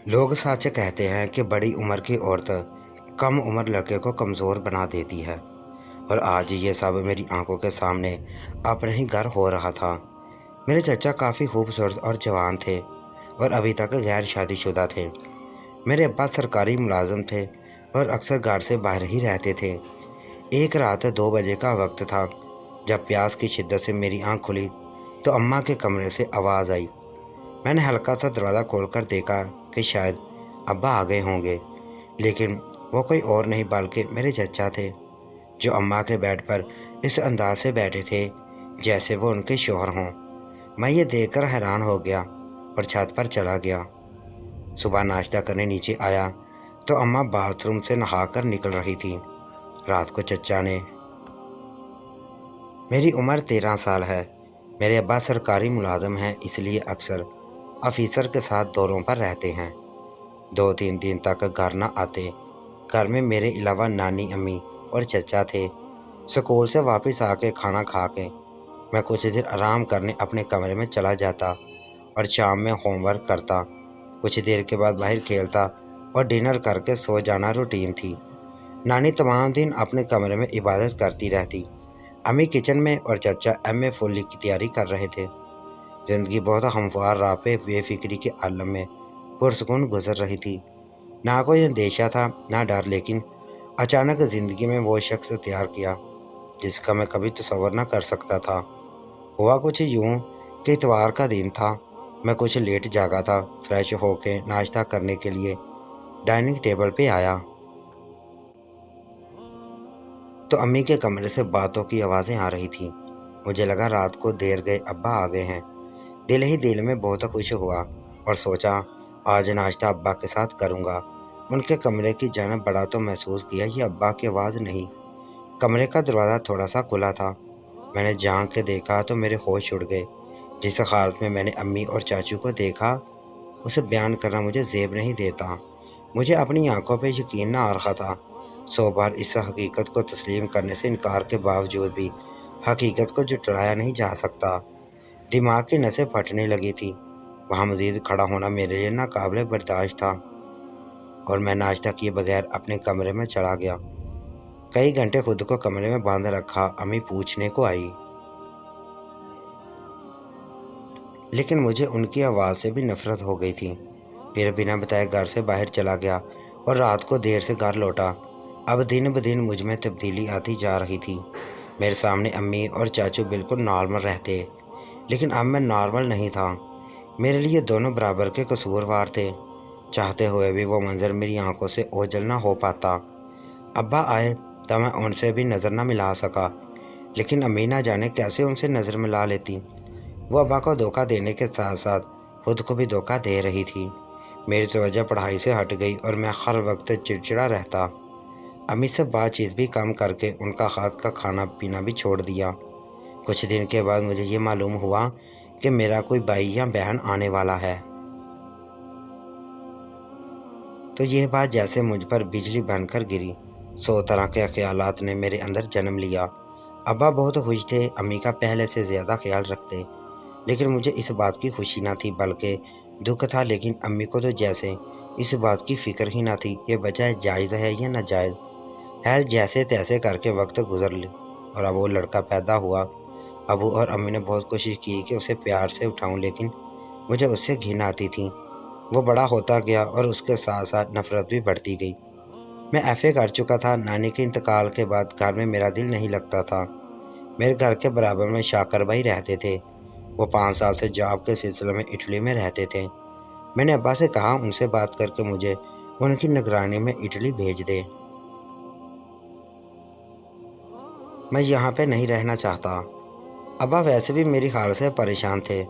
لوگ سچ کہتے ہیں کہ بڑی عمر کی عورت کم عمر لڑکے کو کمزور بنا دیتی ہے، اور آج یہ سب میری آنکھوں کے سامنے اپنے ہی گھر ہو رہا تھا۔ میرے چچا کافی خوبصورت اور جوان تھے اور ابھی تک غیر شادی شدہ تھے۔ میرے ابا سرکاری ملازم تھے اور اکثر گھر سے باہر ہی رہتے تھے۔ ایک رات 2 بجے کا وقت تھا جب پیاس کی شدت سے میری آنکھ کھلی تو اماں کے کمرے سے آواز آئی۔ میں نے ہلکا سا دروازہ کھول کر دیکھا کہ شاید ابا آ گئے ہوں گے، لیکن وہ کوئی اور نہیں بلکہ میرے چچا تھے، جو اماں کے بیڈ پر اس انداز سے بیٹھے تھے جیسے وہ ان کے شوہر ہوں۔ میں یہ دیکھ کر حیران ہو گیا اور چھت پر چلا گیا۔ صبح ناشتہ کرنے نیچے آیا تو اماں باتھ روم سے نہا کر نکل رہی تھی۔ رات کو چچا نے میری عمر 13 سال ہے۔ میرے ابا سرکاری ملازم ہیں، اس لیے اکثر آفیسر کے ساتھ دوروں پر رہتے ہیں۔ 2-3 دن تک گھر نہ آتے۔ گھر میں میرے علاوہ نانی، امی اور چچا تھے۔ سکول سے واپس آ کے کھانا کھا کے میں کچھ دیر آرام کرنے اپنے کمرے میں چلا جاتا اور شام میں ہوم ورک کرتا۔ کچھ دیر کے بعد باہر کھیلتا اور ڈنر کر کے سو جانا روٹین تھی۔ نانی تمام دن اپنے کمرے میں عبادت کرتی رہتی، امی کچن میں اور چچا MA فلی کی تیاری کر رہے تھے۔ زندگی بہت ہموار راہ پہ بے فکری کے عالم میں پرسکون گزر رہی تھی۔ نہ کوئی اندیشہ تھا نہ ڈر، لیکن اچانک زندگی میں وہ شخص تیار کیا جس کا میں کبھی تصور نہ کر سکتا تھا۔ ہوا کچھ یوں کہ اتوار کا دن تھا۔ میں کچھ لیٹ جاگا تھا۔ فریش ہو کے ناشتہ کرنے کے لیے ڈائننگ ٹیبل پہ آیا تو امی کے کمرے سے باتوں کی آوازیں آ رہی تھیں۔ مجھے لگا رات کو دیر گئے ابا آ گئے ہیں۔ دل ہی دل میں بہت خوش ہوا اور سوچا آج ناشتہ ابا کے ساتھ کروں گا۔ ان کے کمرے کی جانب بڑا تو محسوس کیا یہ ابا کی آواز نہیں۔ کمرے کا دروازہ تھوڑا سا کھلا تھا۔ میں نے جھانک کے دیکھا تو میرے ہوش اڑ گئے۔ جس حالت میں نے امی اور چاچو کو دیکھا اسے بیان کرنا مجھے زیب نہیں دیتا۔ مجھے اپنی آنکھوں پہ یقین نہ آ رہا تھا۔ 100 بار اس حقیقت کو تسلیم کرنے سے انکار کے باوجود بھی حقیقت کو جھٹلایا نہیں جا سکتا۔ دماغ کی نسیں پھٹنے لگی تھی۔ وہاں مزید کھڑا ہونا میرے لیے ناقابل برداشت تھا اور میں ناشتہ کیے بغیر اپنے کمرے میں چلا گیا۔ کئی گھنٹے خود کو کمرے میں باندھ رکھا۔ امی پوچھنے کو آئی، لیکن مجھے ان کی آواز سے بھی نفرت ہو گئی تھی۔ پھر بنا بتائے گھر سے باہر چلا گیا اور رات کو دیر سے گھر لوٹا۔ اب دن بدن مجھ میں تبدیلی آتی جا رہی تھی۔ میرے سامنے امی اور چاچو بالکل نارمل رہتے، لیکن اب میں نارمل نہیں تھا۔ میرے لیے دونوں برابر کے قصوروار تھے۔ چاہتے ہوئے بھی وہ منظر میری آنکھوں سے اوجھل نہ ہو پاتا۔ ابا آئے تو میں ان سے بھی نظر نہ ملا سکا، لیکن امی نہ جانے کیسے ان سے نظر ملا لیتی۔ وہ ابا کو دھوکہ دینے کے ساتھ ساتھ خود کو بھی دھوکہ دے رہی تھی۔ میری توجہ پڑھائی سے ہٹ گئی اور میں ہر وقت چڑچڑا رہتا۔ امی سے بات چیت بھی کم کر کے ان کا ہاتھ کا کھانا پینا بھی چھوڑ دیا۔ کچھ دن کے بعد مجھے یہ معلوم ہوا کہ میرا کوئی بھائی یا بہن آنے والا ہے، تو یہ بات جیسے مجھ پر بجلی بن کر گری۔ 100 طرح کے خیالات نے میرے اندر جنم لیا۔ ابا بہت خوش تھے، امی کا پہلے سے زیادہ خیال رکھتے، لیکن مجھے اس بات کی خوشی نہ تھی بلکہ دکھ تھا۔ لیکن امی کو تو جیسے اس بات کی فکر ہی نہ تھی کہ بچہ جائز ہے یا ناجائز۔ خیر جیسے تیسے کر کے وقت گزر لی اور اب وہ لڑکا پیدا ہوا۔ ابو اور امی نے بہت کوشش کی کہ اسے پیار سے اٹھاؤں، لیکن مجھے اس سے گھن آتی تھی۔ وہ بڑا ہوتا گیا اور اس کے ساتھ ساتھ نفرت بھی بڑھتی گئی۔ میں FA کر چکا تھا۔ نانی کے انتقال کے بعد گھر میں میرا دل نہیں لگتا تھا۔ میرے گھر کے برابر میں شاکر بھائی رہتے تھے۔ وہ 5 سال سے جاب کے سلسلے میں اٹلی میں رہتے تھے۔ میں نے ابا سے کہا ان سے بات کر کے مجھے ان کی نگرانی میں اٹلی بھیج دے۔ میں یہاں پہ نہیں رہنا چاہتا۔ ابا ویسے بھی میری حال سے پریشان تھے۔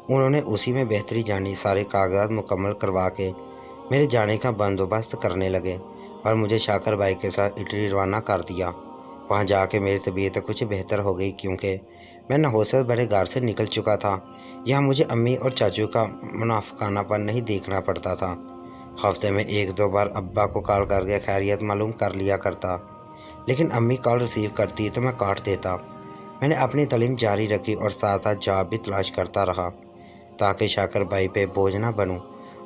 انہوں نے اسی میں بہتری جانی، سارے کاغذات مکمل کروا کے میرے جانے کا بندوبست کرنے لگے اور مجھے شاکر بھائی کے ساتھ اٹلی روانہ کر دیا۔ وہاں جا کے میری طبیعت کچھ بہتر ہو گئی کیونکہ میں نحوست بھرے گھر سے نکل چکا تھا۔ یہاں مجھے امی اور چاچو کا منافقانہ پن نہیں دیکھنا پڑتا تھا۔ ہفتے میں 1-2 بار ابا کو کال کر کے خیریت معلوم کر لیا کرتا، لیکن امی کال ریسیو کرتی تو میں کاٹ دیتا۔ میں نے اپنی تعلیم جاری رکھی اور ساتھ ساتھ جاب بھی تلاش کرتا رہا تاکہ شاکر بھائی پہ بوجھ نہ بنوں